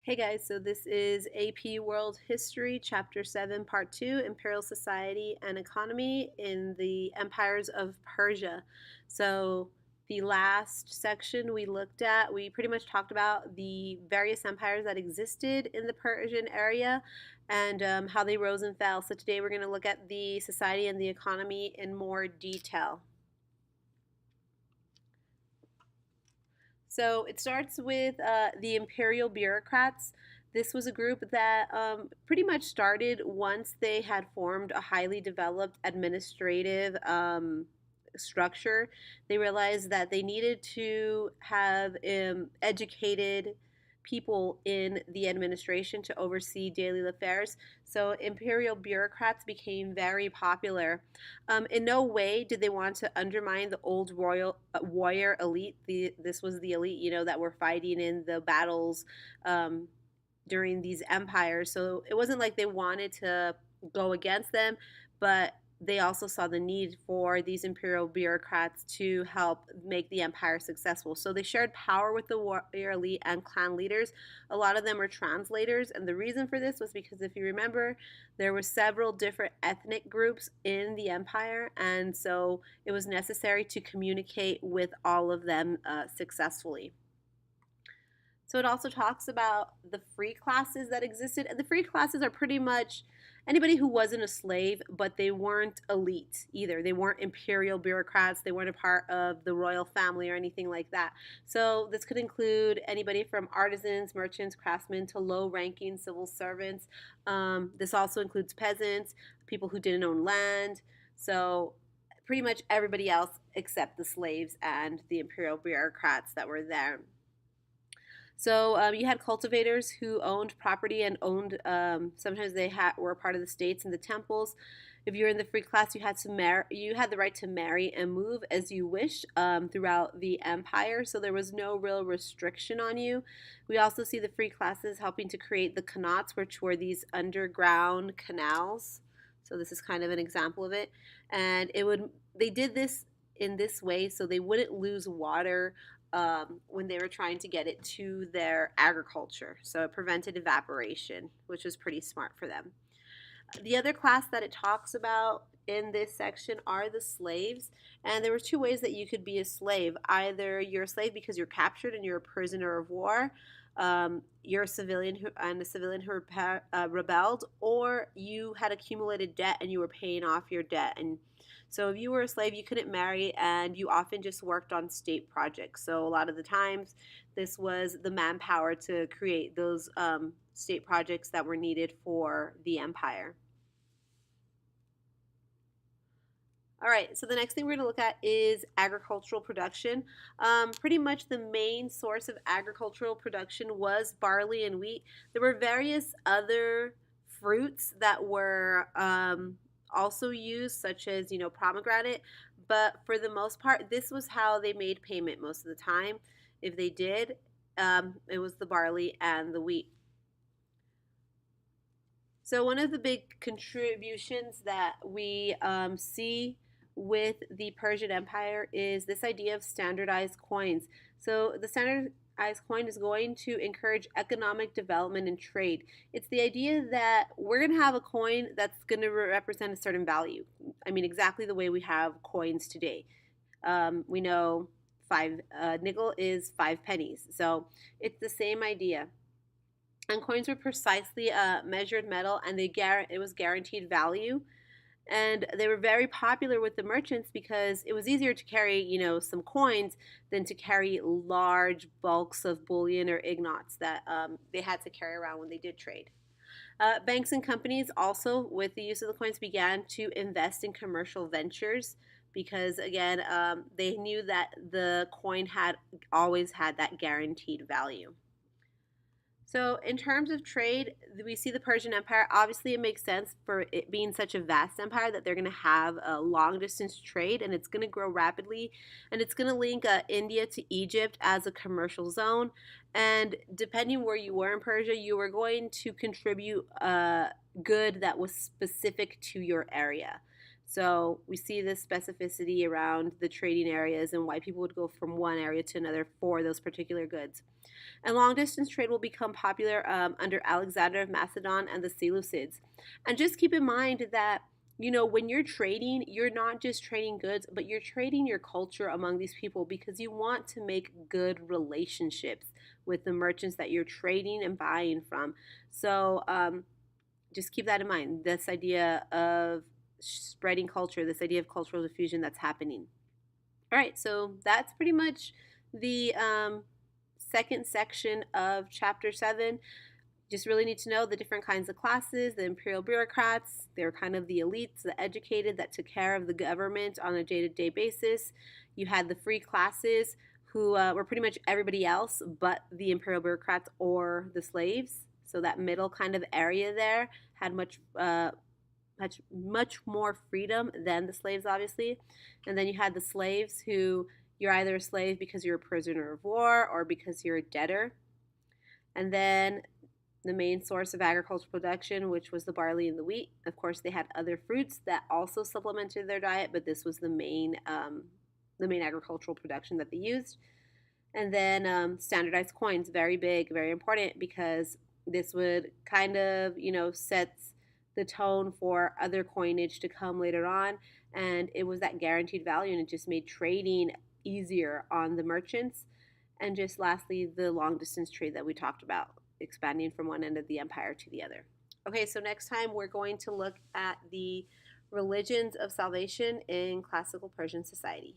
Hey guys, so this is AP World History, Chapter 7, Part 2, Imperial Society and Economy in the Empires of Persia. So the last section we looked at, we pretty much talked about the various empires that existed in the Persian area and how they rose and fell. So today we're going to look at the society and the economy in more detail. So it starts with the imperial bureaucrats. This was a group that pretty much started once they had formed a highly developed administrative structure. They realized that they needed to have educated people in the administration to oversee daily affairs. So imperial bureaucrats became very popular. In no way did they want to undermine the old royal warrior elite. This was the elite, that were fighting in the battles um, during these empires. So it wasn't like they wanted to go against them, but they also saw the need for these imperial bureaucrats to help make the empire successful. So they shared power with the warrior elite and clan leaders. A lot of them were translators, and the reason for this was because if you remember, there were several different ethnic groups in the empire, and so it was necessary to communicate with all of them successfully. So it also talks about the free classes that existed. And the free classes are pretty much anybody who wasn't a slave, but they weren't elite either. They weren't imperial bureaucrats. They weren't a part of the royal family or anything like that. So this could include anybody from artisans, merchants, craftsmen to low ranking civil servants. This also includes peasants, people who didn't own land. So pretty much everybody else except the slaves and the imperial bureaucrats that were there. So you had cultivators who owned property and owned. Sometimes they were part of the states and the temples. If you were in the free class, you had to marry. You had the right to marry and move as you wished throughout the empire. So there was no real restriction on you. We also see the free classes helping to create the qanats, which were these underground canals. So this is kind of an example of it. And they did this in this way so they wouldn't lose water when they were trying to get it to their agriculture. So it prevented evaporation, which was pretty smart for them. The other class that it talks about in this section are the slaves. And there were two ways that you could be a slave. Either you're a slave because you're captured and you're a prisoner of war. You're a civilian who rebelled, or you had accumulated debt and you were paying off your debt. And so if you were a slave, you couldn't marry, and you often just worked on state projects. So a lot of the times, this was the manpower to create those state projects that were needed for the empire. All right, so the next thing we're going to look at is agricultural production. Pretty much the main source of agricultural production was barley and wheat. There were various other fruits that were also used, such as, pomegranate, but for the most part, this was how they made payment most of the time. If they did, it was the barley and the wheat. So one of the big contributions that we see with the Persian Empire is this idea of standardized coins. So the standardized coin is going to encourage economic development and trade. It's the idea that we're going to have a coin that's going to represent a certain value. I mean, exactly the way we have coins today. We know five nickel is 5 pennies. So it's the same idea. And coins were precisely measured metal, and it was guaranteed value. And they were very popular with the merchants because it was easier to carry, some coins than to carry large bulks of bullion or ignats that they had to carry around when they did trade. Banks and companies also, with the use of the coins, began to invest in commercial ventures because, again, they knew that the coin had always had that guaranteed value. So, in terms of trade, we see the Persian Empire. Obviously, it makes sense for it being such a vast empire that they're going to have a long distance trade and it's going to grow rapidly. And it's going to link India to Egypt as a commercial zone. And depending where you were in Persia, you were going to contribute a good that was specific to your area. So, we see this specificity around the trading areas and why people would go from one area to another for those particular goods. And long distance trade will become popular under Alexander of Macedon and the Seleucids. And just keep in mind that when you're trading, you're not just trading goods, but you're trading your culture among these people because you want to make good relationships with the merchants that you're trading and buying from. So just keep that in mind. This idea of spreading culture, this idea of cultural diffusion that's happening. All right, so that's pretty much the second section of chapter 7. Just really need to know the different kinds of classes. The imperial bureaucrats, they're kind of the elites, the educated that took care of the government on a day-to-day basis. You had the free classes, who were pretty much everybody else but the imperial bureaucrats or the slaves. So that middle kind of area there had much more freedom than the slaves, obviously. And then you had the slaves, who you're either a slave because you're a prisoner of war or because you're a debtor. And then the main source of agricultural production, which was the barley and the wheat. Of course, they had other fruits that also supplemented their diet, but this was the main agricultural production that they used. And then standardized coins, very big, very important, because this would kind of, set the tone for other coinage to come later on. And it was that guaranteed value, and it just made trading easier on the merchants. And just lastly, the long distance trade that we talked about, expanding from one end of the empire to the other. Okay, so next time we're going to look at the religions of salvation in classical Persian society.